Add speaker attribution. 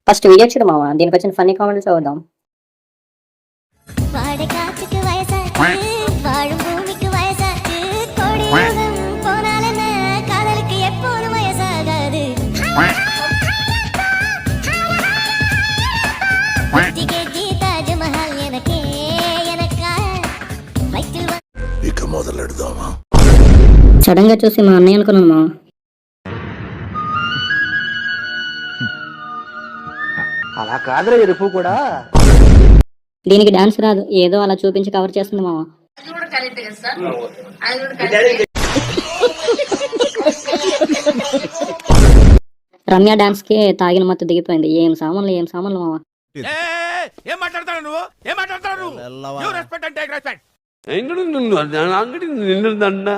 Speaker 1: First video చూడు మామ, దీనికి వచ్చిన ఫన్నీ కామెంట్స్ చదువుదాం.
Speaker 2: ఇక మొదలెడదామా?
Speaker 1: సడన్ గా చూసి మా అన్నయ్య అనుకున్నాను మామ.
Speaker 3: అలా కాదురా ఎరుపు కూడా.
Speaker 1: దీనికి డాన్స్ రాదు, ఏదో అలా చూపించి కవర్ చేస్తుంది మామ. రమ్య డాన్స్ కి తాగిన మత్తు దిగిపోయింది. ఏం సామాన్లు మామ.
Speaker 4: ఏం మాట్లాడతాడు నువ్వు? ఏం మాట్లాడతాడు నువ్వు? You respect and take respect.
Speaker 5: అంగడి నిన్ను దండ